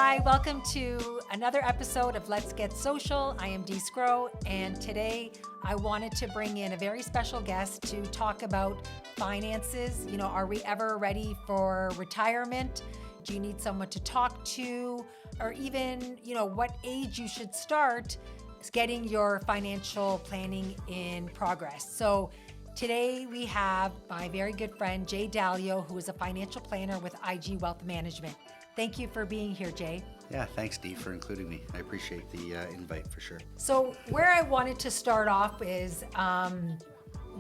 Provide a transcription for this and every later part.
Hi, welcome to another episode of Let's Get Social. I am Dee Scrow, and today I wanted to bring in a very special guest to talk about finances. You know, are we ever ready for retirement? Do you need someone to talk to? Or even, you know, what age you should start getting your financial planning in progress. So today we have my very good friend, Jay Daleo, who is a financial planner with IG Wealth Management. Thank you for being here, Jay. Yeah, thanks, Dee, for including me. I appreciate the invite for sure. So where I wanted to start off is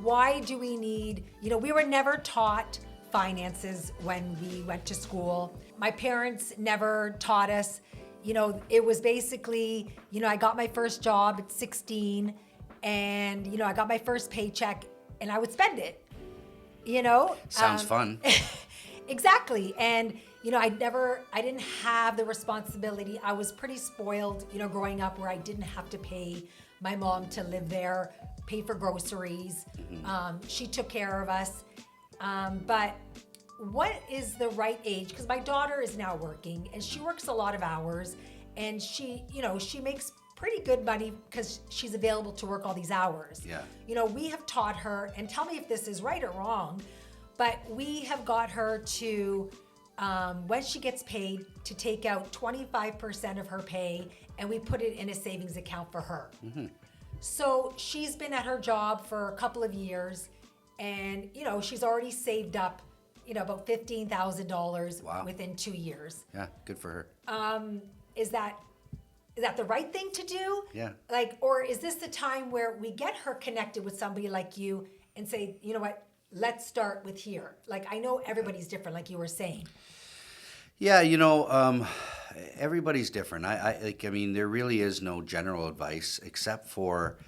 why do we need, we were never taught finances when we went to school. My parents never taught us. It was basically, I got my first job at 16 and, I got my first paycheck and I would spend it, Sounds fun. Exactly. And, I didn't have the responsibility. I was pretty spoiled, growing up where I didn't have to pay my mom to live there, pay for groceries. She took care of us. But what is the right age? Because my daughter is now working and she works a lot of hours and she makes pretty good money because she's available to work all these hours. Yeah. We have taught her, and tell me if this is right or wrong, but we have got her to, when she gets paid, to take out 25% of her pay and we put it in a savings account for her. So she's been at her job for a couple of years and, she's already saved up, about $15,000 within 2 years. Yeah, good for her. Is that the right thing to do? Yeah. Or is this the time where we get her connected with somebody like you and say, you know what, let's start with here. I know everybody's different, like you were saying. Yeah, everybody's different. I mean, there really is no general advice except for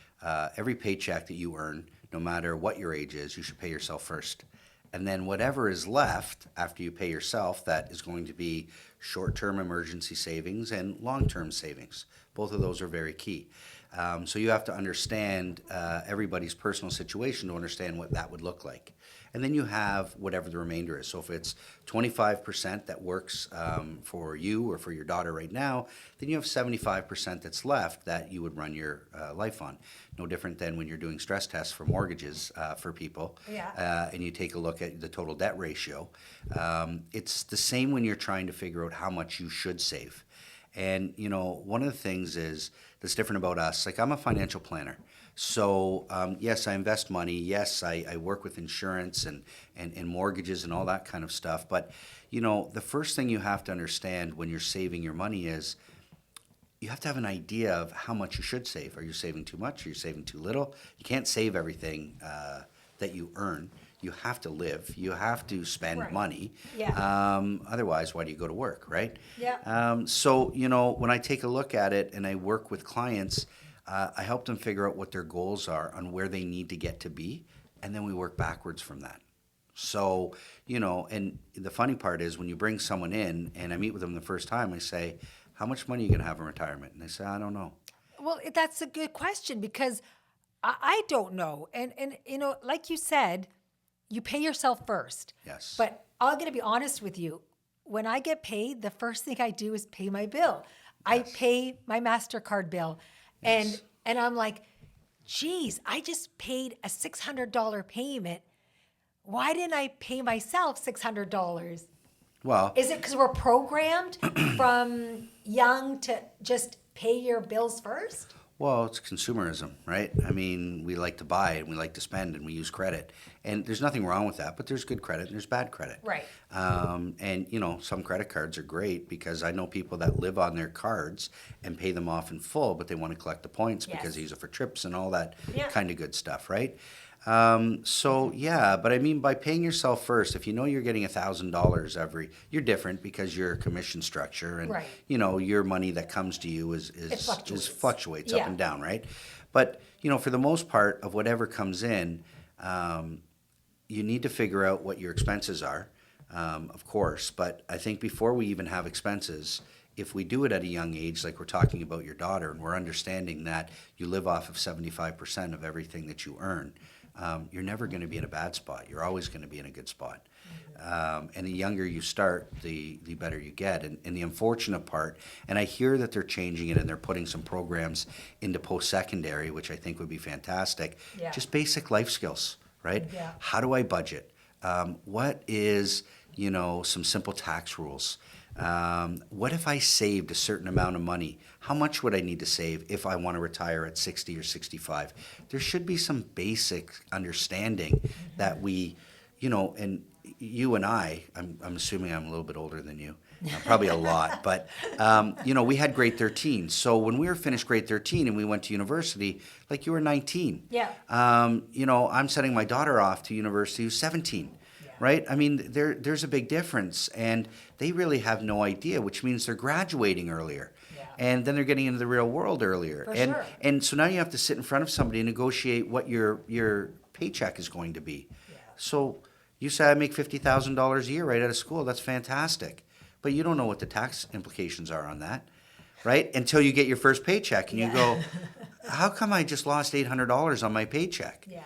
every paycheck that you earn, no matter what your age is, you should pay yourself first. And then whatever is left after you pay yourself, that is going to be short-term emergency savings and long-term savings. Both of those are very key. So you have to understand everybody's personal situation to understand what that would look like. And then you have whatever the remainder is. So if it's 25% that works for you or for your daughter right now, then you have 75% that's left that you would run your life on. No different than when you're doing stress tests for mortgages for people. Yeah. And you take a look at the total debt ratio. It's the same when you're trying to figure out how much you should save. And, one of the things that's different about us, I'm a financial planner. So, yes, I invest money. Yes, I work with insurance and mortgages and all that kind of stuff. But, the first thing you have to understand when you're saving your money is you have to have an idea of how much you should save. Are you saving too much? Are you saving too little? You can't save everything that you earn. You have to live. You have to spend money. Yeah. Otherwise, why do you go to work, right? Yeah. So, when I take a look at it and I work with clients, I help them figure out what their goals are on where they need to get to be, and then we work backwards from that. So, and the funny part is when you bring someone in and I meet with them the first time, I say, how much money are you going to have in retirement? And they say, I don't know. Well, that's a good question because I don't know. And like you said, you pay yourself first. Yes. But I'm going to be honest with you. When I get paid, the first thing I do is pay my bill. Yes. I pay my MasterCard bill. Yes. And I'm like, geez, I just paid a $600 payment. Why didn't I pay myself $600? Well, is it because we're programmed from young to just pay your bills first? Well, it's consumerism, right? I mean, we like to buy and we like to spend and we use credit. And there's nothing wrong with that, but there's good credit and there's bad credit. Right. And, some credit cards are great because I know people that live on their cards and pay them off in full, but they want to collect the points because they use it for trips and all that kind of good stuff, right? But I mean, by paying yourself first, if you know you're getting $1,000 you're different because you're a commission structure and, your money that comes to you fluctuates up and down, right? But, for the most part of whatever comes in, you need to figure out what your expenses are, of course. But I think before we even have expenses, if we do it at a young age, like we're talking about your daughter, and we're understanding that you live off of 75% of everything that you earn, you're never going to be in a bad spot. You're always going to be in a good spot. And the younger you start, the better you get. And the unfortunate part, and I hear that they're changing it and they're putting some programs into post-secondary, which I think would be fantastic. Yeah. Just basic life skills, right? Yeah. How do I budget? What is, some simple tax rules? What if I saved a certain amount of money? How much would I need to save if I want to retire at 60 or 65? There should be some basic understanding that we, and you and I'm assuming I'm a little bit older than you, probably a lot, but, we had grade 13. So when we were finished grade 13 and we went to university, like you were 19. Yeah. I'm sending my daughter off to university who's 17. Right? I mean, there's a big difference, and they really have no idea, which means they're graduating earlier. Yeah. And then they're getting into the real world earlier. For and sure. and so now you have to sit in front of somebody and negotiate what your paycheck is going to be. Yeah. So you say I make $50,000 a year right out of school. That's fantastic. But you don't know what the tax implications are on that, right? Until you get your first paycheck and you go, how come I just lost $800 on my paycheck? Yeah.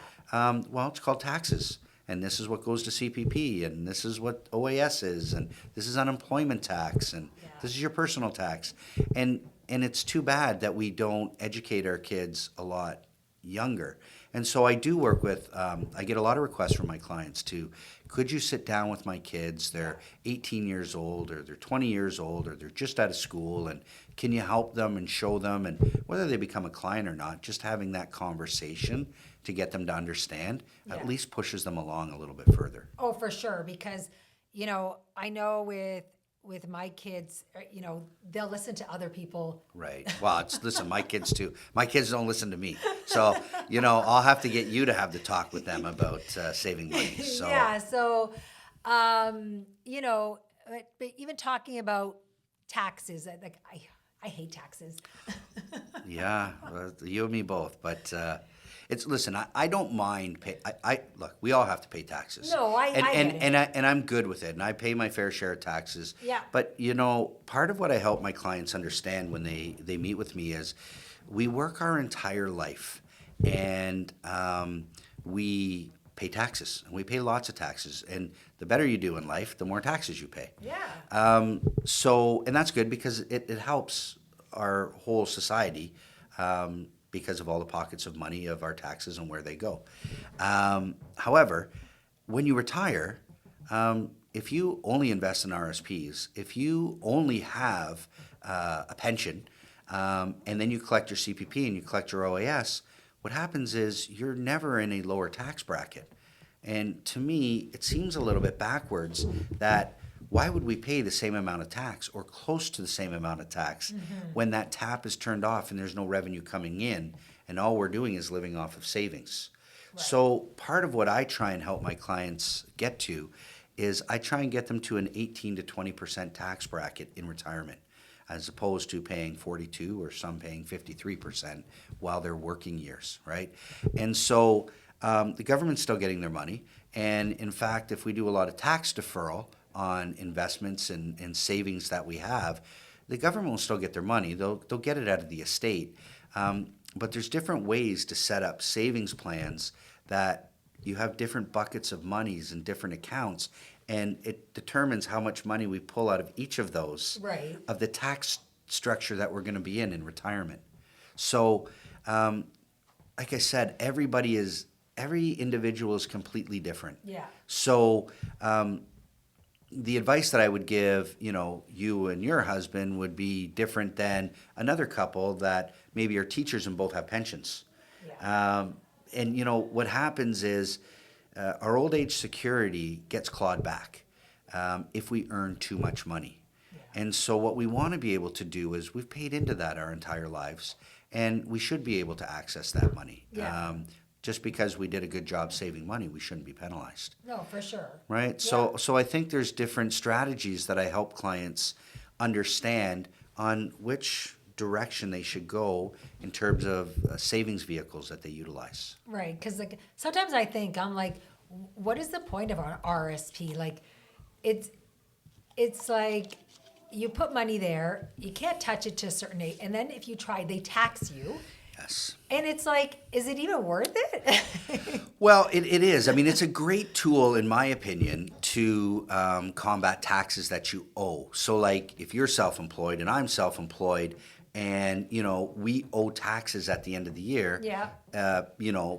Well, it's called taxes. And this is what goes to CPP, and this is what OAS is, and this is unemployment tax, and this is your personal tax. And it's too bad that we don't educate our kids a lot younger. And so I do work with, I get a lot of requests from my clients to, could you sit down with my kids? They're 18 years old, or they're 20 years old, or they're just out of school, and can you help them and show them? And whether they become a client or not, just having that conversation to get them to understand at least pushes them along a little bit further. Oh, for sure. Because, I know with my kids, they'll listen to other people. Right. Well, listen, my kids too. My kids don't listen to me. So, I'll have to get you to have the talk with them about saving money. So. Yeah. So, but even talking about taxes, like I hate taxes. Yeah, well, you and me both. But listen. I don't mind pay. Look. We all have to pay taxes. No, I get it. And I'm good with it. And I pay my fair share of taxes. Yeah. But part of what I help my clients understand when they meet with me is, we work our entire life, and we pay taxes, and we pay lots of taxes. And the better you do in life, the more taxes you pay. Yeah. And that's good because it helps our whole society. Because of all the pockets of money of our taxes and where they go. However, when you retire, if you only invest in RSPs, if you only have a pension, and then you collect your CPP and you collect your OAS, what happens is you're never in a lower tax bracket. And to me, it seems a little bit backwards that why would we pay the same amount of tax or close to the same amount of tax when that tap is turned off and there's no revenue coming in and all we're doing is living off of savings? Right. So part of what I try and help my clients get to is I try and get them to an 18 to 20% tax bracket in retirement, as opposed to paying 42 or some paying 53% while they're working years, right? And so the government's still getting their money. And in fact, if we do a lot of tax deferral on investments and savings that we have, the government will still get their money. They'll get it out of the estate. But there's different ways to set up savings plans that you have different buckets of monies and different accounts, and it determines how much money we pull out of each of those, right, of the tax structure that we're going to be in retirement. So, like I said, every individual is completely different. Yeah. So, the advice that I would give, you and your husband would be different than another couple that maybe are teachers and both have pensions. Yeah. And what happens is our old age security gets clawed back if we earn too much money. Yeah. And so what we want to be able to do is we've paid into that our entire lives, and we should be able to access that money. Yeah. Just because we did a good job saving money, we shouldn't be penalized. No, for sure. Right? Yeah. So I think there's different strategies that I help clients understand on which direction they should go in terms of savings vehicles that they utilize. Right, because sometimes I think, I'm like, what is the point of an RSP? Like, it's like you put money there, you can't touch it to a certain age, and then if you try, they tax you. Yes. And it's like, is it even worth it? Well, it is. I mean, it's a great tool, in my opinion, to combat taxes that you owe. So, like, if you're self-employed and I'm self-employed, and we owe taxes at the end of the year. Yeah.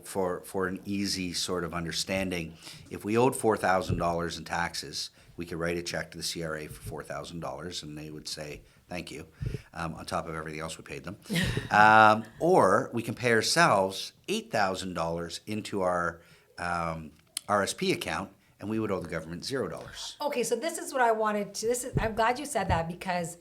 For an easy sort of understanding, if we owed $4,000 in taxes, we could write a check to the CRA for $4,000, and they would say thank you, on top of everything else we paid them. Or we can pay ourselves $8,000 into our RSP account, and we would owe the government $0. Okay, so this is what I wanted to. I'm glad you said that, because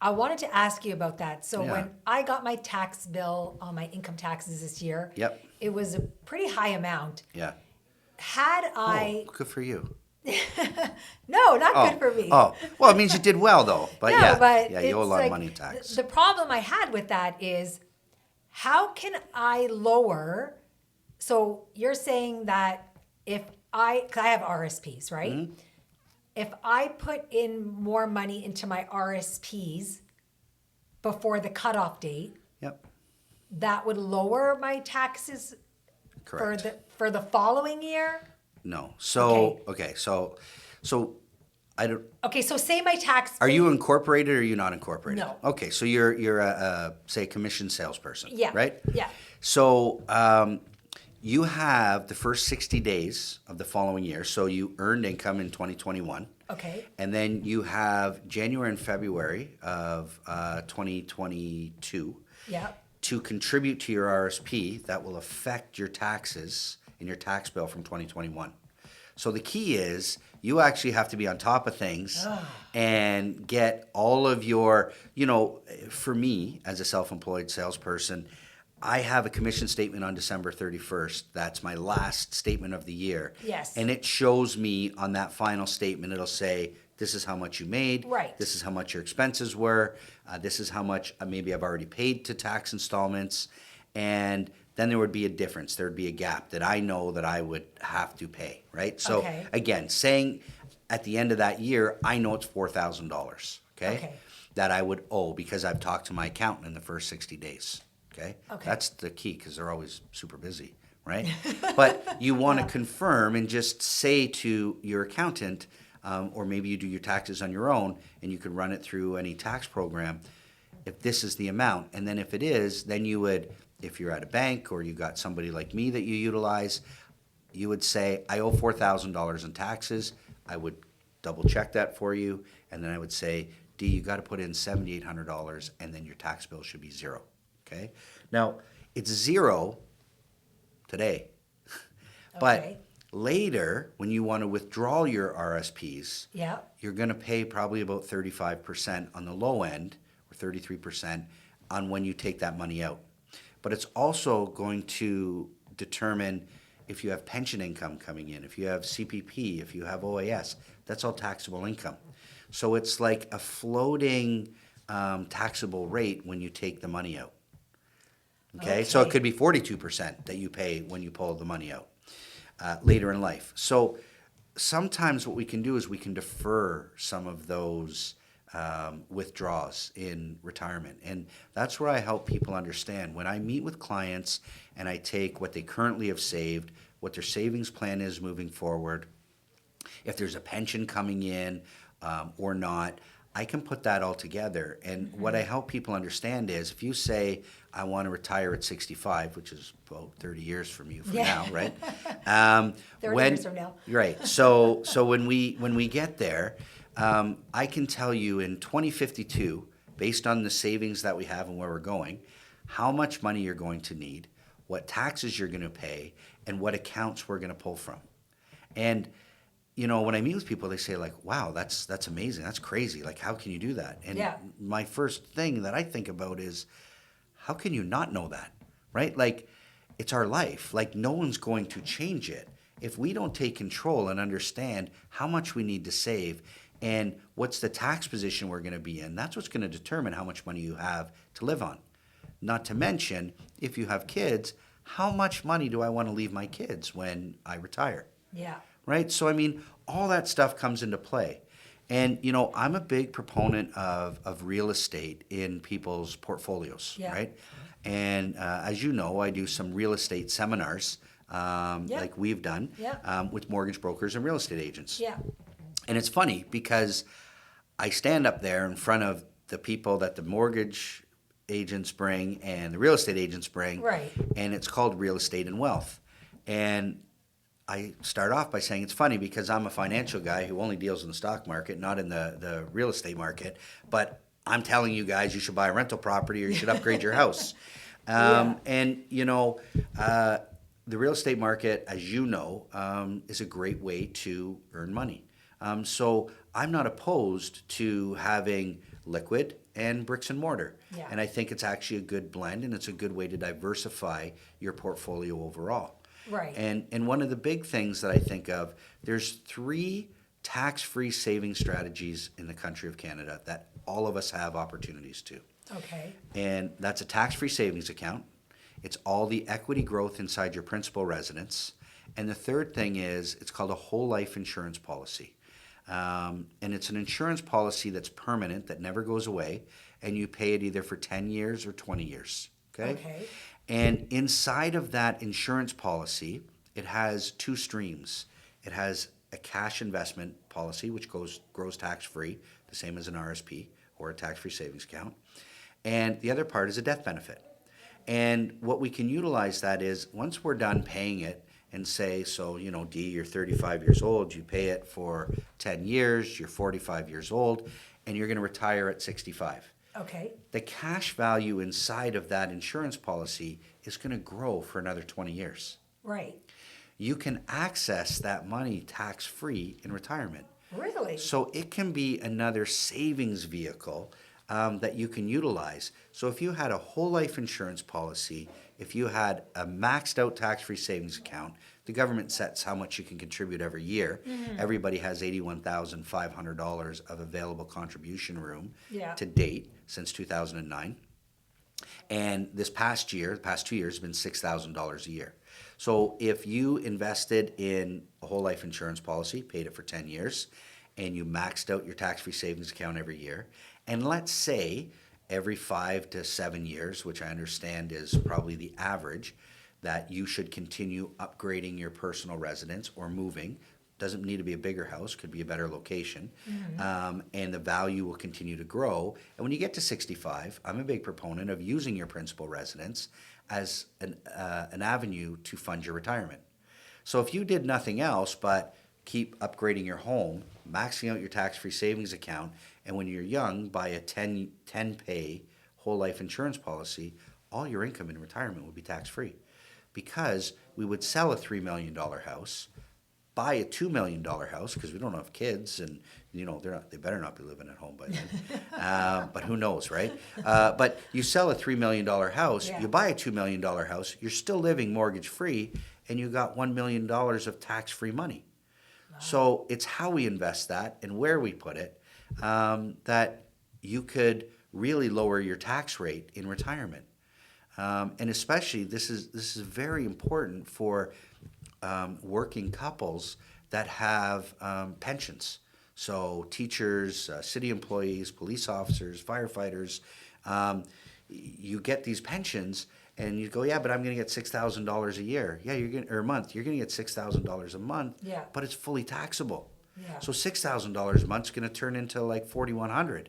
I wanted to ask you about that. So Yeah. when I got my tax bill on my income taxes this year, Yep. it was a pretty high amount. Yeah. Had I Oh, good for you. no, not good for me. Oh, well, it means you did well, though. But No, yeah, but yeah, you owe a it's lot like, of money in tax. The problem I had with that is, how can I lower? So you're saying that because I have RSPs, right? Mm-hmm. If I put in more money into my RSPs before the cutoff date, Yep. that would lower my taxes Correct. for the following year? No. So okay. So I don't. Okay, so say my tax. Are you incorporated or are you not incorporated? No. Okay. So you're a say commissioned salesperson. Yeah. Right. Yeah. So you have the first 60 days of the following year. So you earned income in 2021. Okay. And then you have January and February of 2022 Yeah. to contribute to your RSP that will affect your taxes in your tax bill from 2021. So the key is you actually have to be on top of things and get all of your, for me as a self-employed salesperson, I have a commission statement on December 31st. That's my last statement of the year. Yes. And it shows me on that final statement, it'll say, this is how much you made. Right. This is how much your expenses were. This is how much maybe I've already paid to tax installments. And then there would be a difference. There would be a gap that I know that I would have to pay, right? So Okay. again, saying at the end of that year, I know it's $4,000, okay? That I would owe because I've talked to my accountant in the first 60 days, okay? That's the key because they're always super busy, right? But you want to confirm and just say to your accountant, or maybe you do your taxes on your own and you can run it through any tax program, if this is the amount. And then if it is, then you would, if you're at a bank or you got somebody like me that you utilize, you would say, I owe $4,000 in taxes. I would double check that for you. And then I would say, D, you got to put in $7,800 and then your tax bill should be $0. Okay. Now it's $0 today, but later when you want to withdraw your RSPs, you're going to pay probably about 35% on the low end or 33% on when you take that money out. But it's also going to determine if you have pension income coming in, if you have CPP, if you have OAS, that's all taxable income. So it's like a floating taxable rate when you take the money out. Okay? So it could be 42% that you pay when you pull the money out later in life. So sometimes what we can do is we can defer some of those withdrawals in retirement. And that's where I help people understand. When I meet with clients and I take what they currently have saved, what their savings plan is moving forward, if there's a pension coming in or not, I can put that all together. And what I help people understand is if you say, I want to retire at 65, which is about 30 years from you from now, right? 30 years from now. Right. So when we get there, I can tell you in 2052, based on the savings that we have and where we're going, how much money you're going to need, what taxes you're going to pay, and what accounts we're going to pull from. And when I meet with people, they say like, wow, that's amazing. That's crazy. Like, how can you do that? And my first thing that I think about is, how can you not know that, right? Like, it's our life. Like, no one's going to change it. If we don't take control and understand how much we need to save and what's the tax position we're going to be in, that's what's going to determine how much money you have to live on. Not to mention, if you have kids, how much money do I want to leave my kids when I retire? Yeah. Right? So, I mean, all that stuff comes into play. And, I'm a big proponent of real estate in people's portfolios, right? And as you know, I do some real estate seminars, Yeah. like we've done, Yeah. with mortgage brokers and real estate agents. Yeah. And it's funny because I stand up there in front of the people that the mortgage agents bring and the real estate agents bring. Right. And it's called Real Estate and Wealth. And I start off by saying it's funny because I'm a financial guy who only deals in the stock market, not in the real estate market. But I'm telling you guys you should buy a rental property or you should upgrade your house. And, the real estate market, as you know, is a great way to earn money. So I'm not opposed to having liquid and bricks and mortar. Yeah. And I think it's actually a good blend and it's a good way to diversify your portfolio overall. Right. And one of the big things that I think of, there's 3 tax-free saving strategies in the country of Canada that all of us have opportunities to. Okay. And that's a tax-free savings account. It's all the equity growth inside your principal residence. And the third thing is, it's called a whole life insurance policy. And it's an insurance policy that's permanent, that never goes away, and you pay it either for 10 years or 20 years. Okay. And inside of that insurance policy, it has 2 streams. It has a cash investment policy, which grows tax-free, the same as an RSP or a tax-free savings account. And the other part is a death benefit. And what we can utilize that is, once we're done paying it, and say, so, D, you're 35 years old, you pay it for 10 years, you're 45 years old, and you're going to retire at 65. Okay. The cash value inside of that insurance policy is going to grow for another 20 years. Right. You can access that money tax-free in retirement. Really? So it can be another savings vehicle that you can utilize. So if you had a whole life insurance policy, if you had a maxed out tax-free savings account, the government sets how much you can contribute every year. Mm-hmm. Everybody has $81,500 of available contribution room to date since 2009. And this past year, the past 2 years, has been $6,000 a year. So if you invested in a whole life insurance policy, paid it for 10 years, and you maxed out your tax-free savings account every year, and let's say every 5 to 7 years, which I understand is probably the average, that you should continue upgrading your personal residence or moving. Doesn't need to be a bigger house, could be a better location. Mm-hmm. And the value will continue to grow. And when you get to 65, I'm a big proponent of using your principal residence as an avenue to fund your retirement. So if you did nothing else but keep upgrading your home, maxing out your tax-free savings account, and when you're young, buy a 10-pay whole life insurance policy, all your income in retirement would be tax-free. Because we would sell a $3 million house, buy a $2 million house, because we don't have kids, and they better not be living at home by then. But who knows, right? But you sell a $3 million house, you buy a $2 million house, you're still living mortgage-free, and you got $1 million of tax-free money. Wow. So it's how we invest that and where we put it that you could really lower your tax rate in retirement. And especially, this is very important for working couples that have pensions. So teachers, city employees, police officers, firefighters, you get these pensions, and you go, yeah, but I'm going to get $6,000 a year. Yeah, or a month. You're going to get $6,000 a month. Yeah. But it's fully taxable. Yeah. So $6,000 a month is going to turn into like $4,100,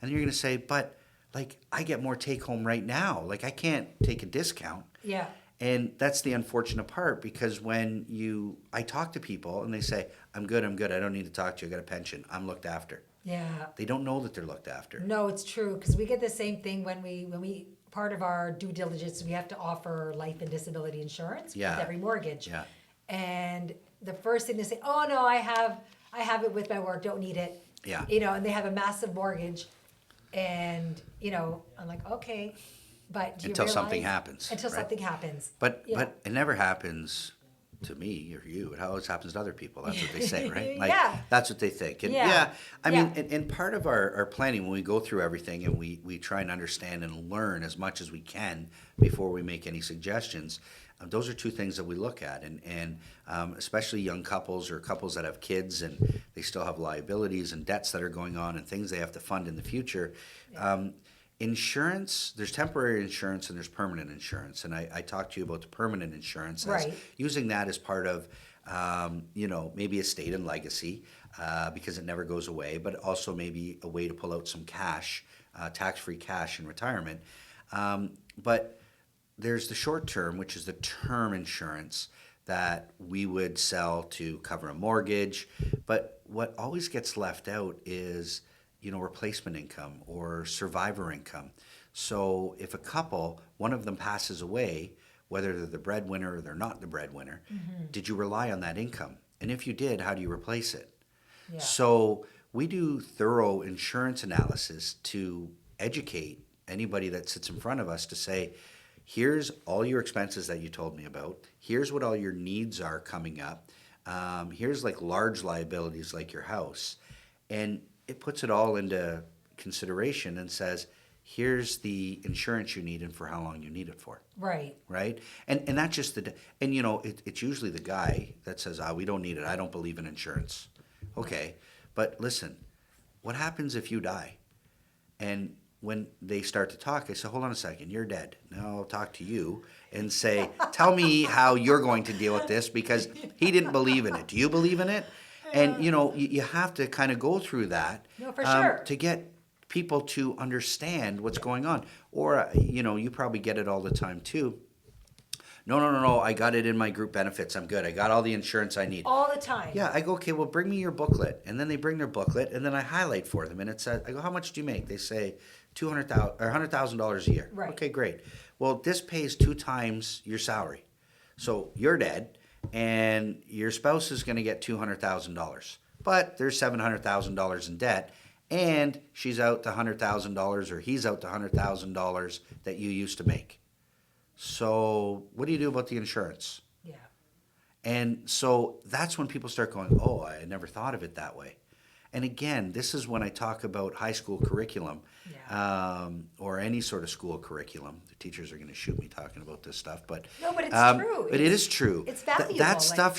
and you're going to say, but like I get more take home right now. Like I can't take a discount. Yeah. And that's the unfortunate part, because when I talk to people and they say, I'm good, I don't need to talk to you, I got a pension, I'm looked after. Yeah. They don't know that they're looked after. No, it's true, because we get the same thing when we part of our due diligence, we have to offer life and disability insurance with every mortgage. Yeah. And the first thing they say, oh no, I have it with my work, don't need it. Yeah. And they have a massive mortgage, and I'm like, okay. But do you until realize, something happens. Until right? something happens. But it never happens to me or you. It always happens to other people. That's what they say, right? Like, that's what they think. And I mean, and part of our planning, when we go through everything and we try and understand and learn as much as we can before we make any suggestions, those are 2 things that we look at. And especially young couples or couples that have kids and they still have liabilities and debts that are going on and things they have to fund in the future. Insurance, there's temporary insurance and there's permanent insurance. And I talked to you about the permanent insurance as Right. using that as part of, maybe estate and legacy because it never goes away, but also maybe a way to pull out some cash, tax-free cash in retirement. But there's the short term, which is the term insurance that we would sell to cover a mortgage. But what always gets left out is replacement income or survivor income. So if a couple, one of them passes away, whether they're the breadwinner or they're not the breadwinner, did you rely on that income? And if you did, how do you replace it? Yeah. So we do thorough insurance analysis to educate anybody that sits in front of us to say, here's all your expenses that you told me about. Here's what all your needs are coming up. Here's like large liabilities like your house. And it puts it all into consideration and says, here's the insurance you need and for how long you need it for. Right. Right? And that's just it's usually the guy that says, we don't need it. I don't believe in insurance. Okay. But listen, what happens if you die? And when they start to talk, I say, hold on a second, you're dead. Now I'll talk to you and say, tell me how you're going to deal with this because he didn't believe in it. Do you believe in it? And, you have to kind of go through that No, for sure. to get people to understand what's going on. Or, you probably get it all the time too. No, I got it in my group benefits. I'm good. I got all the insurance I need. All the time. Yeah, I go, okay, well, bring me your booklet. And then they bring their booklet, and then I highlight for them. And it says, I go, how much do you make? They say $200,000 or $100,000 a year. Right. Okay, great. Well, this pays 2 times your salary. So you're dead, and your spouse is going to get $200,000. But there's $700,000 in debt, and she's out the $100,000 or he's out the $100,000 that you used to make. So what do you do about the insurance? Yeah. And so that's when people start going, oh, I never thought of it that way. And again, this is when I talk about high school curriculum or any sort of school curriculum. The teachers are going to shoot me talking about this stuff. But no, but it's true. But it is true. It's valuable. That stuff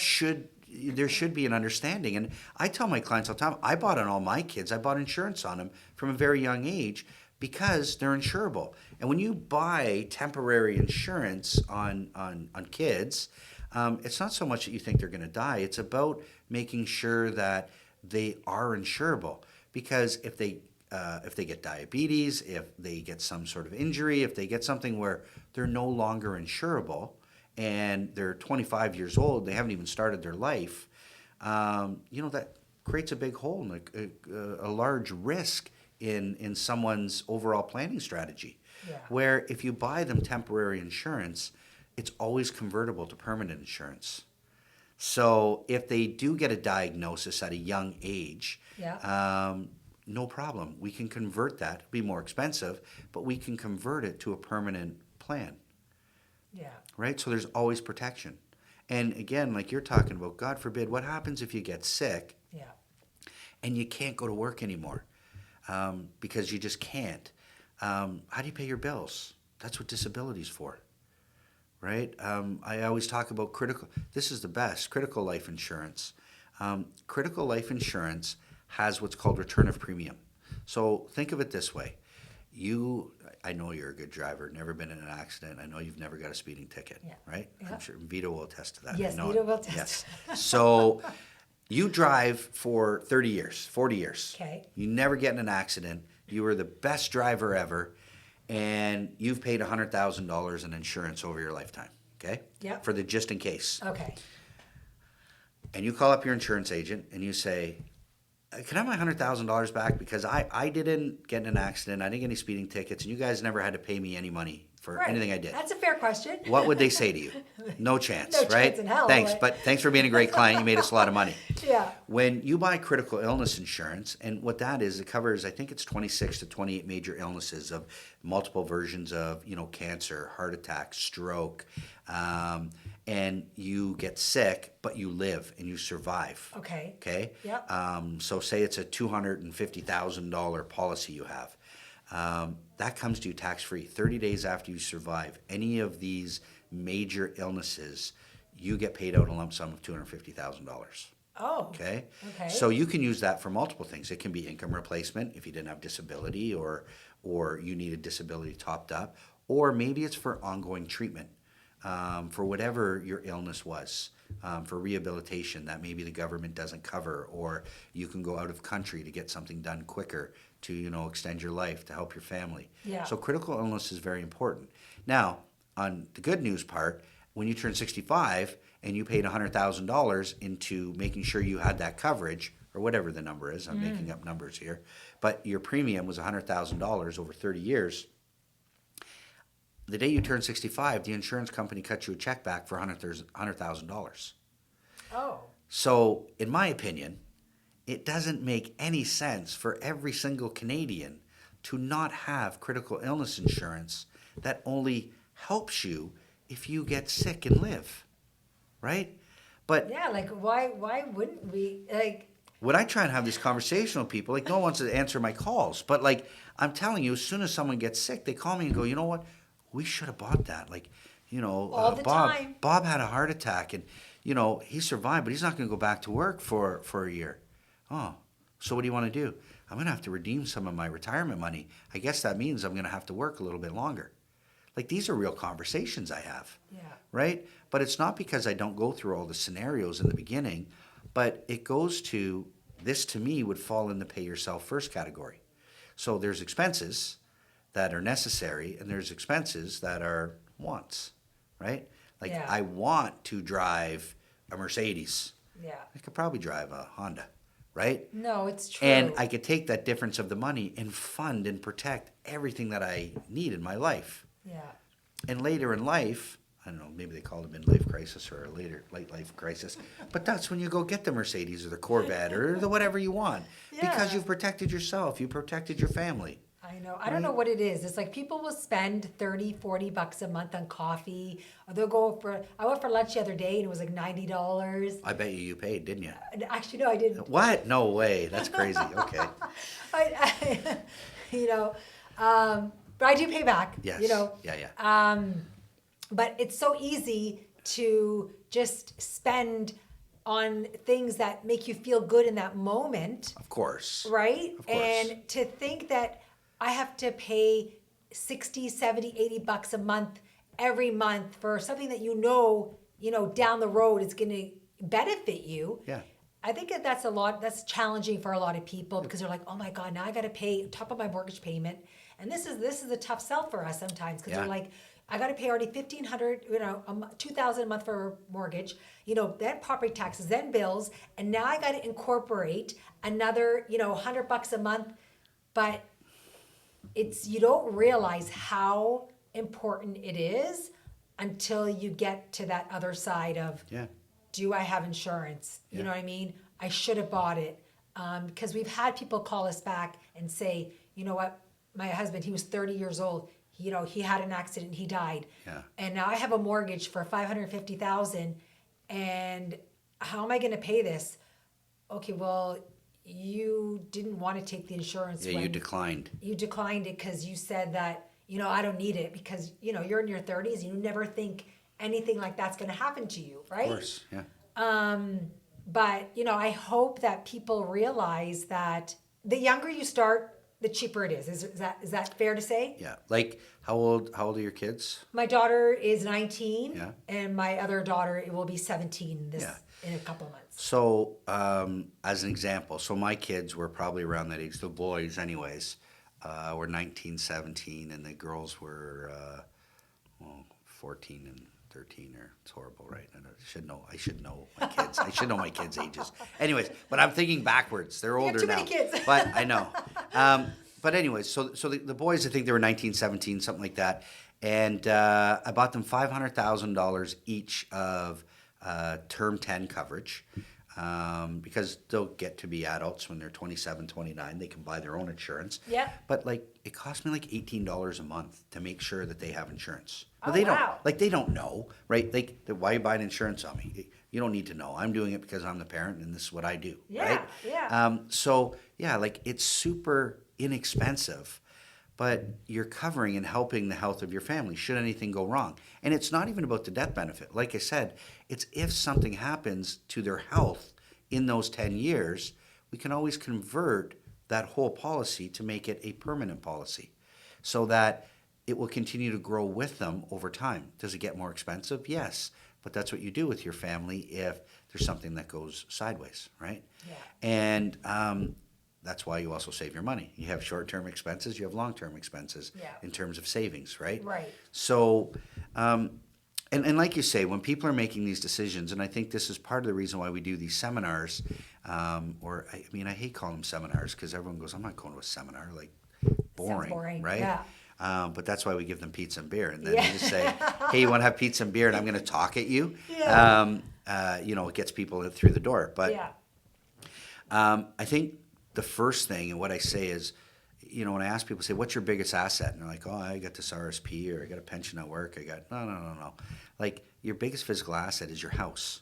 there should be an understanding. And I tell my clients all the time, I bought on all my kids, I bought insurance on them from a very young age because they're insurable. And when you buy temporary insurance on kids, it's not so much that you think they're going to die. It's about making sure that they are insurable. Because if they get diabetes, if they get some sort of injury, if they get something where they're no longer insurable and they're 25 years old, they haven't even started their life, that creates a big hole and a large risk in someone's overall planning strategy. Yeah. Where if you buy them temporary insurance, it's always convertible to permanent insurance. So if they do get a diagnosis at a young age, no problem. We can convert that. It'll be more expensive, but we can convert it to a permanent plan. Yeah. Right? So there's always protection. And again, like you're talking about, God forbid, what happens if you get sick and you can't go to work anymore because you just can't? How do you pay your bills? That's what disability's for, right? I always talk about this is the best, critical life insurance. Critical life insurance has what's called return of premium. So think of it this way. I know you're a good driver, never been in an accident. I know you've never got a speeding ticket, right? Yeah. I'm sure Vito will attest to that. Yes, Vito will attest. Yes. So you drive for 30 years, 40 years. Okay. You never get in an accident. You were the best driver ever, and you've paid $100,000 in insurance over your lifetime, okay? Yep. For the just in case. Okay. And you call up your insurance agent and you say, can I have my $100,000 back because I didn't get in an accident, I didn't get any speeding tickets, and you guys never had to pay me any money for anything I did. That's a fair question. What would they say to you? No chance, No right? chance in hell. Thanks, but thanks for being a great client. You made us a lot of money. Yeah. When you buy critical illness insurance, and what that is, it covers, I think it's 26 to 28 major illnesses of multiple versions of, cancer, heart attack, stroke, and you get sick, but you live and you survive. Okay. Okay? Yep. So say it's a $250,000 policy you have. That comes to you tax-free. 30 days after you survive any of these major illnesses, you get paid out a lump sum of $250,000. Oh. Okay? Okay. So you can use that for multiple things. It can be income replacement if you didn't have disability or or you need a disability topped up, or maybe it's for ongoing treatment for whatever your illness was, for rehabilitation that maybe the government doesn't cover, or you can go out of country to get something done quicker to, extend your life, to help your family. Yeah. So critical illness is very important. Now, on the good news part, when you turn 65 and you paid $100,000 into making sure you had that coverage, or whatever the number is, I'm making up numbers here, but your premium was $100,000 over 30 years, the day you turn 65, the insurance company cuts you a check back for $100,000. Oh. So, in my opinion, it doesn't make any sense for every single Canadian to not have critical illness insurance that only helps you if you get sick and live, right? But Yeah, like why wouldn't we, like, when I try and have this conversation with people, like, no one wants to answer my calls. But, like, I'm telling you, as soon as someone gets sick, they call me and go, you know what? We should have bought that. Like, all the Bob, time. Bob had a heart attack and, he survived, but he's not going to go back to work for a year. Oh, so what do you want to do? I'm going to have to redeem some of my retirement money. I guess that means I'm going to have to work a little bit longer. Like, these are real conversations I have. Yeah. Right? But it's not because I don't go through all the scenarios in the beginning, but it goes to, this to me would fall in the pay yourself first category. So there's expenses that are necessary and there's expenses that are wants, right? Like, Yeah. I want to drive a Mercedes. Yeah. I could probably drive a Honda, right? No, it's true. And I could take that difference of the money and fund and protect everything that I need in my life. Yeah. And later in life, I don't know, maybe they call it a midlife crisis or a later late life crisis, but that's when you go get the Mercedes or the Corvette or the whatever you want, because Yeah. you've protected yourself, you protected your family. I know. I don't know what it is. It's like people will spend $30-$40 a month on coffee, or they'll go for. I went for lunch the other day and it was like $90. I bet you paid, didn't you? Actually, no, I didn't. What? No way. That's crazy. Okay. I but I do pay back. Yes. Yeah. But it's so easy to just spend on things that make you feel good in that moment. Of course. Right? Of course. And to think that I have to pay 60, 70, 80 bucks a month every month for something that down the road is going to benefit you. Yeah. I think that's challenging for a lot of people because they're like, oh my God, now I got to pay top of my mortgage payment. And this is a tough sell for us sometimes because they're like, I got to pay already $1,500, $2,000 a month for mortgage, then property taxes, then bills. And now I got to incorporate another, $100 a month. But you don't realize how important it is until you get to that other side of, do I have insurance? You know what I mean? I should have bought it. Because we've had people call us back and say, you know what? My husband, he was 30 years old. He had an accident, he died. Yeah. And now I have a mortgage for $550,000 and how am I going to pay this? Okay, well, you didn't want to take the insurance. Yeah, you declined. You declined it because you said that, I don't need it because, you're in your 30s and you never think anything like that's going to happen to you, right? Of course, yeah. But, I hope that people realize that the younger you start, the cheaper it is. Is that fair to say? Yeah. Like, how old are your kids? My daughter is 19, Yeah. and my other daughter will be 17 in a couple months. So, as an example, so my kids were probably around that age, the boys anyways, were 19, 17, and the girls were 14 and 13, or it's horrible, right? I should know my kids. I should know my kids' ages. Anyways, but I'm thinking backwards. They're older too now. many kids. But I know. But anyways, so the boys, I think they were 19, 17, something like that. And I bought them $500,000 each of term 10 coverage. Because they'll get to be adults when they're 27, 29. They can buy their own insurance. Yeah. But it cost me like $18 a month to make sure that they have insurance. Oh, They wow. don't, they don't know, right? Why are you buying insurance on me? You don't need to know. I'm doing it because I'm the parent and this is what I do, right? Yeah. It's super inexpensive, but you're covering and helping the health of your family should anything go wrong. And it's not even about the death benefit. Like I said, it's if something happens to their health in those 10 years, we can always convert that whole policy to make it a permanent policy. so that it will continue to grow with them over time. Does it get more expensive? Yes. But that's what you do with your family if there's something that goes sideways, right? Yeah. And that's why you also save your money. You have short-term expenses, you have long-term expenses in terms of savings, right? Right. So, and like you say, when people are making these decisions, and I think this is part of the reason why we do these seminars, or I mean, I hate calling them seminars because everyone goes, I'm not going to a seminar, like boring, boring, right? yeah. But that's why we give them pizza and beer. And then Yeah. you just say, hey, you want to have pizza and beer and I'm going to talk at you? Yeah. It gets people through the door. But Yeah. I think the first thing, and what I say is, when I ask people, say, what's your biggest asset? And they're like, oh, I got this RSP, or I got a pension at work. No. Like, your biggest physical asset is your house.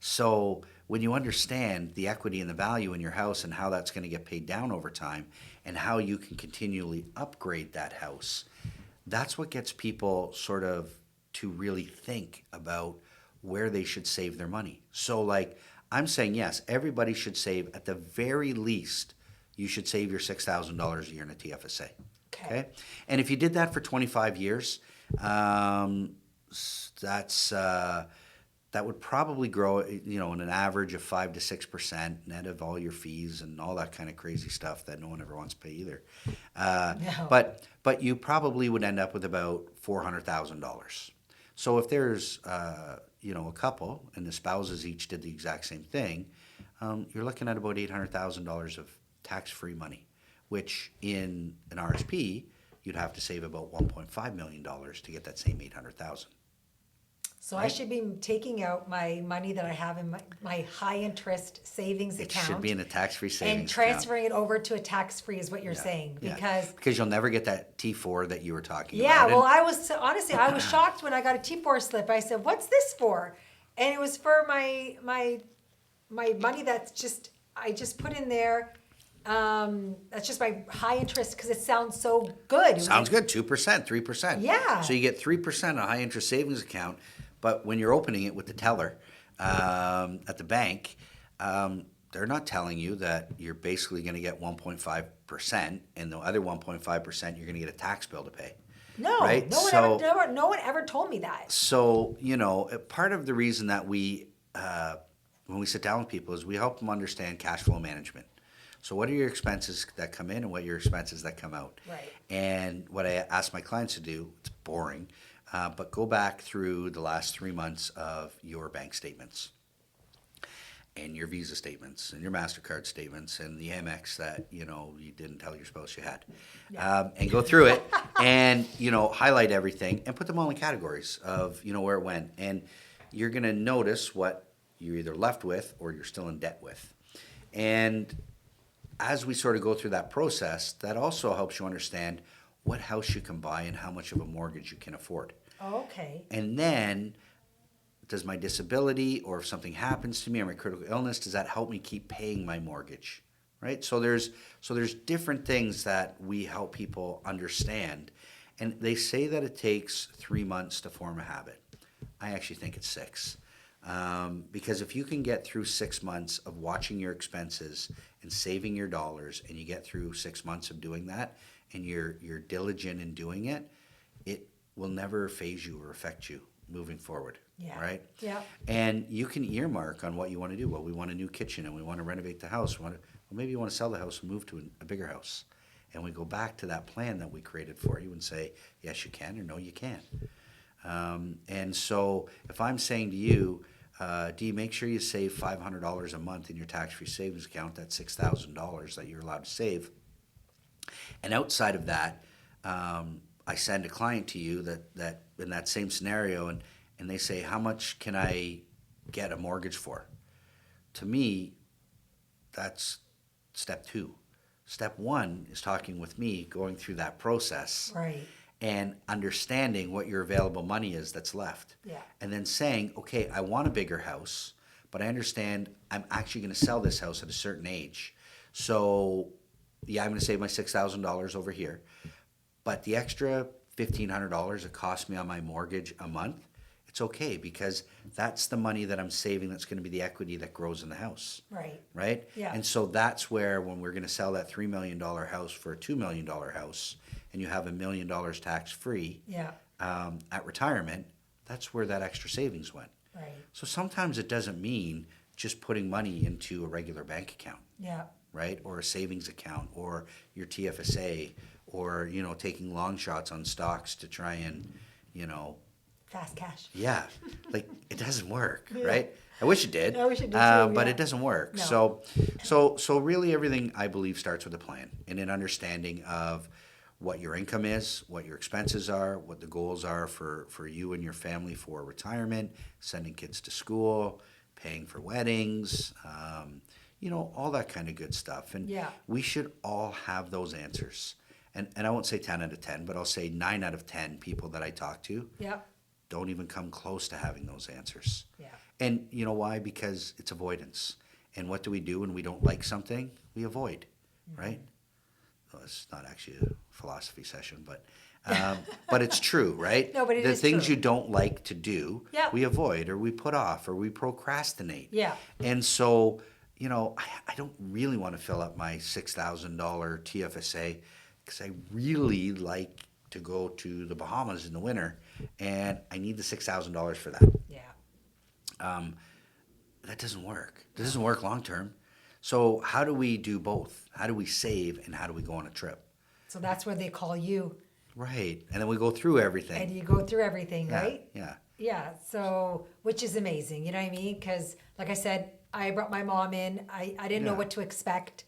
So when you understand the equity and the value in your house and how that's going to get paid down over time and how you can continually upgrade that house, that's what gets people sort of to really think about where they should save their money. So like, I'm saying, yes, everybody should save, at the very least, you should save your $6,000 a year in a TFSA. Okay? And if you did that for 25 years, that would probably grow, in an average of 5 to 6% net of all your fees and all that kind of crazy stuff that no one ever wants to pay either. No. But you probably would end up with about $400,000. So if there's a couple and the spouses each did the exact same thing, you're looking at about $800,000 of tax-free money, which in an RSP you'd have to save about $1.5 million to get that same $800,000. So I should be taking out my money that I have in my high interest savings It account. should be in a tax-free savings and transferring it over to a tax-free is what you're saying, account. Because you'll never get that T4 that you were talking about. Yeah, well, I was shocked when I got a T4 slip. I said, "What's this for?" And it was for my money I just put in there. That's just my high interest because it sounds so good. Sounds good, 2%, 3%. Yeah. So you get 3% a high interest savings account, but when you're opening it with the teller at the bank, they're not telling you that you're basically going to get 1.5%, and the other 1.5% you're going to get a tax bill to pay. No, right? no one ever told me that. So, part of the reason that we, when we sit down with people, is we help them understand cash flow management. So what are your expenses that come in and what are your expenses that come out? Right. And what I ask my clients to do, it's boring, but go back through the last 3 months of your bank statements and your Visa statements and your MasterCard statements and the Amex that, you didn't tell your spouse you had. Yeah. And go through it and, highlight everything and put them all in categories of, where it went. And you're going to notice what you're either left with or you're still in debt with. And as we sort of go through that process, that also helps you understand what house you can buy and how much of a mortgage you can afford. Okay. And then, does my disability, or if something happens to me or my critical illness, does that help me keep paying my mortgage? Right? So there's different things that we help people understand. And they say that it takes 3 months to form a habit. I actually think it's 6. Because if you can get through 6 months of watching your expenses and saving your dollars, and you get through 6 months of doing that, and you're diligent in doing it, it will never phase you or affect you moving forward. Yeah. Right? Yeah. And you can earmark on what you want to do. Well, we want a new kitchen and we want to renovate the house. Maybe you want to sell the house and move to a bigger house. And we go back to that plan that we created for you and say, yes, you can, or no, you can't. And so if I'm saying to you, Dee, make sure you save $500 a month in your tax-free savings account, that's $6,000 that you're allowed to save. And outside of that, I send a client to you that in that same scenario, and they say, how much can I get a mortgage for? To me, that's step 2. Step 1 is talking with me, going through that process. Right. And understanding what your available money is that's left. Yeah. And then saying, okay, I want a bigger house, but I understand I'm actually going to sell this house at a certain age. So, yeah, I'm going to save my $6,000 over here. But the extra $1,500 it costs me on my mortgage a month, it's okay because that's the money that I'm saving that's going to be the equity that grows in the house. Right. Right? Yeah. And so that's where when we're going to sell that $3 million house for a $2 million house, and you have $1 million tax-free Yeah. at retirement, that's where that extra savings went. Right. So sometimes it doesn't mean just putting money into a regular bank account, Yeah. right? Or a savings account, or your TFSA, or, taking long shots on stocks to try and, Fast cash. yeah, like it doesn't work, Yeah. right? I wish it did. I wish it did too, but yeah. it doesn't work. No. So really everything I believe starts with a plan and an understanding of what your income is, what your expenses are, what the goals are for you and your family for retirement, sending kids to school, paying for weddings, all that kind of good stuff. And Yeah. we should all have those answers. And I won't say 10 out of 10, but I'll say 9 out of 10 people that I talk to Yeah. don't even come close to having those answers. Yeah. And you know why? Because it's avoidance. And what do we do when we don't like something? We avoid, right? Well, it's not actually a philosophy session, but it's true, right? No, but it the is things true. you don't like to do, Yeah. we avoid, or we put off, or we procrastinate. Yeah. And so, I don't really want to fill up my $6,000 TFSA because I really like to go to the Bahamas in the winter, and I need the $6,000 for that. Yeah. That doesn't work. It doesn't work long term. So how do we do both? How do we save, and how do we go on a trip? So that's where they call you, Right. And then we go through and everything. you go through everything, Yeah, right? yeah. Yeah. So, which is amazing. You know what I mean? Because, like I said, I brought my mom in. I didn't know Yeah. what to expect,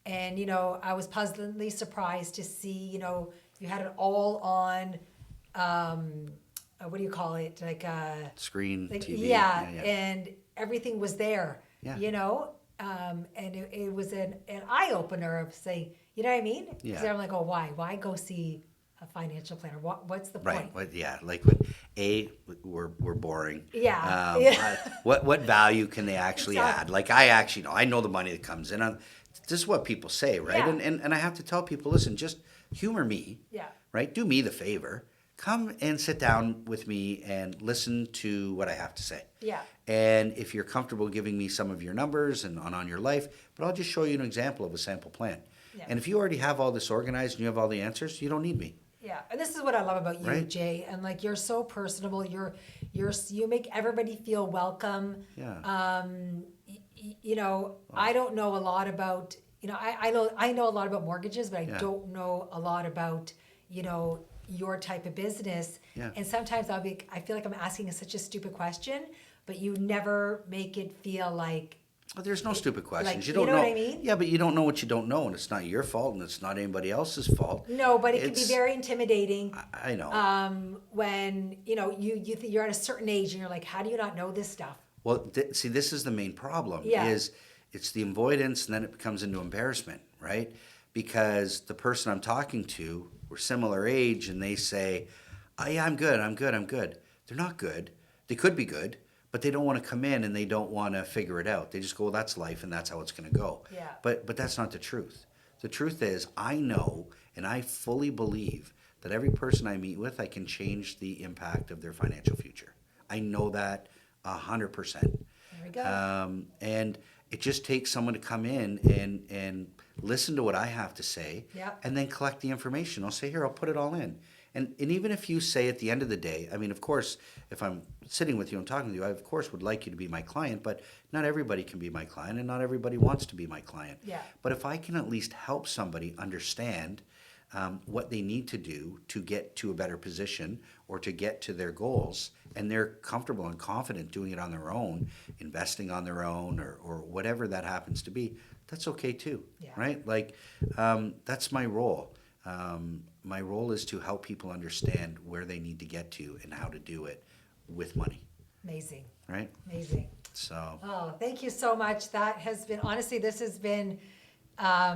and I was pleasantly surprised to see you had it all on. What do you call it? Like Screen, like, TV. yeah, and everything was there. Yeah. And it was an eye opener of saying, you know what I mean? Because Yeah. I'm like, oh, why go see a financial planner? What's the Right. point? Well, yeah. Like when we're boring. Yeah. Yeah. What value can they actually Exactly. add? Like I know the money that comes in. This is what people say, right? Yeah. And I have to tell people, listen, just humor me. Yeah. Right? Do me the favor. Come and sit down with me and listen to what I have to say. Yeah. And if you're comfortable giving me some of your numbers and on your life, but I'll just show you an example of a sample plan. Yeah. And if you already have all this organized and you have all the answers, you don't need me. Yeah, and this is what I love about you, Right. Jay. And like you're so personable. You make everybody feel welcome. Yeah. I don't know a lot about. I know a lot about mortgages, but I Yeah. don't know a lot about your type of business. Yeah. And sometimes I feel like I'm asking such a stupid question, but you never make it feel like. Well, there's no stupid questions. like, you don't you know what I mean? Yeah, but you don't know what you don't know, and it's not your fault, and it's not anybody else's fault. No, but it can be It's- very intimidating. I know. When you're at a certain age and you're like, how do you not know this stuff? Well, see, this is the main problem. Yeah. Is it's the avoidance, and then it becomes into embarrassment, right? Because the person I'm talking to, we're similar age, and they say, "Oh yeah, I'm good. They're not good. They could be good, but they don't want to come in and they don't want to figure it out. They just go, well, that's life, and that's how it's going to go. Yeah. But that's not the truth. The truth is, I know and I fully believe that every person I meet with, I can change the impact of their financial future. I know that 100%. There we go. And it just takes someone to come in and listen to what I have to say, Yeah. and then collect the information. I'll say, here, I'll put it all in. And even if you say at the end of the day, I mean, of course, if I'm sitting with you and talking to you, I, of course, would like you to be my client, but not everybody can be my client, and not everybody wants to be my client. Yeah. But if I can at least help somebody understand what they need to do to get to a better position or to get to their goals, and they're comfortable and confident doing it on their own, investing on their own, or whatever that happens to be, that's okay too, Yeah. right? Like, that's my role. My role is to help people understand where they need to get to and how to do it with money, Amazing. right? Amazing. So, Oh, thank you so much. That has been, honestly, this has been a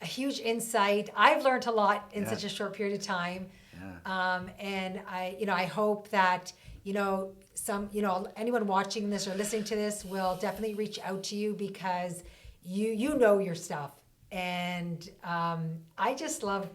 huge insight. I've learned a lot in Yeah. such a short period of time. yeah. And I hope that, anyone watching this or listening to this will definitely reach out to you because you know your stuff. And I just love,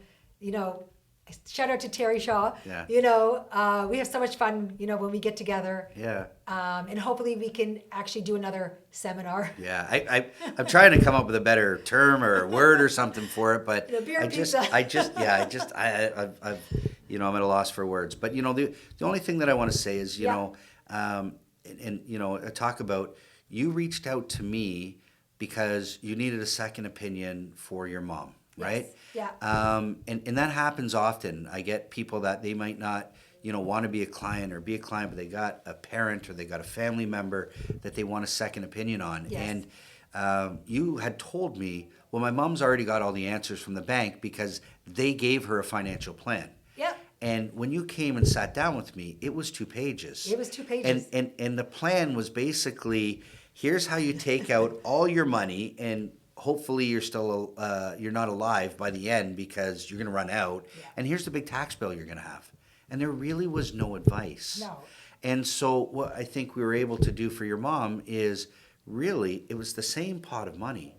shout out to Terry Shaw. Yeah. You know, we have so much fun, you know, when we get together. Yeah. And hopefully we can actually do another seminar. Yeah, I'm trying to come up with a better term or word or something for it, but You know, beer I and just, pizza. I've, you know, I'm at a loss for words. But you know, the only thing that I want to say is, you Yeah. know, and you know, talk about you reached out to me because you needed a second opinion for your mom, right? Yes. And that happens often. I get people that they might not, you know, want to be a client, but they got a parent or they got a family member that they want a second opinion on. Yes. And you had told me, well, my mom's already got all the answers from the bank because they gave her a financial plan. Yep. And when you came and sat down with me, it was 2 pages. It was 2 pages. And the plan was basically, here's how you take out all your money, and hopefully you're still you're not alive by the end because you're going to run out. Yeah. And here's the big tax bill you're going to have. And there really was no advice. No. And so what I think we were able to do for your mom is really, it was the same pot of money.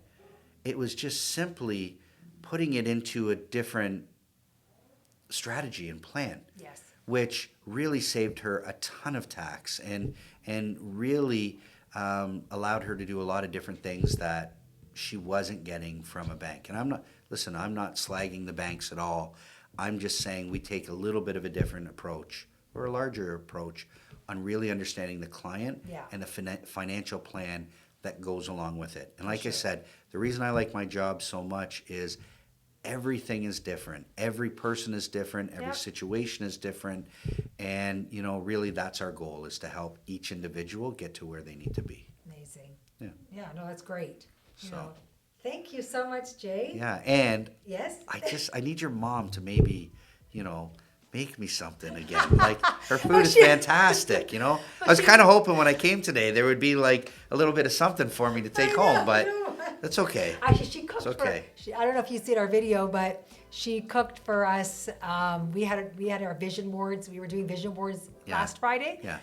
It was just simply putting it into a different strategy and plan. Yes. Which really saved her a ton of tax and really allowed her to do a lot of different things that she wasn't getting from a bank. And I'm not slagging the banks at all. I'm just saying we take a little bit of a different approach or a larger approach on really understanding the client and the financial plan that goes along with it. And like I said, the reason I like my job so much is everything is different. Every person is different. Every situation is different. And, you know, really that's our goal, is to help each individual get to where they need to be. Amazing. Yeah. Yeah, no, that's great. You So. know, thank you so much, Jay. Yeah. And Yes? I need your mom to maybe, you know, make me something again. Like, her food is she- fantastic, you know? I was kind of hoping when I came today there would be like a little bit of something for me to take home, but that's okay. Actually, she cooked It's okay. I don't know if you see our video, but she cooked for us. We had our vision boards. We were doing vision boards last Friday. Yeah.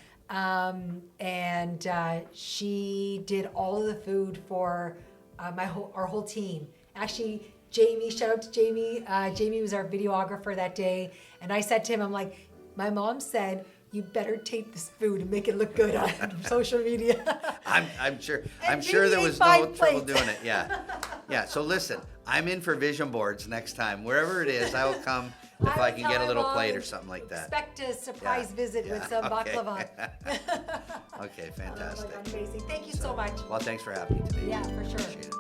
And she did all of the food for our whole team. Actually, Jamie, shout out to Jamie. Jamie was our videographer that day. And I said to him, I'm like, my mom said, you better take this food and make it look good on social media. I'm sure And there Jamie was ate no 5 trouble plates. doing it. Yeah. Yeah. So listen, I'm in for vision boards next time. Wherever it is, I will come if I can get a little plate or something like that. Expect a surprise visit with Yeah, some okay. baklava. Okay, fantastic. Oh my God, amazing. Thank you so much. Well, thanks for having me today. Yeah, for sure. Appreciate it.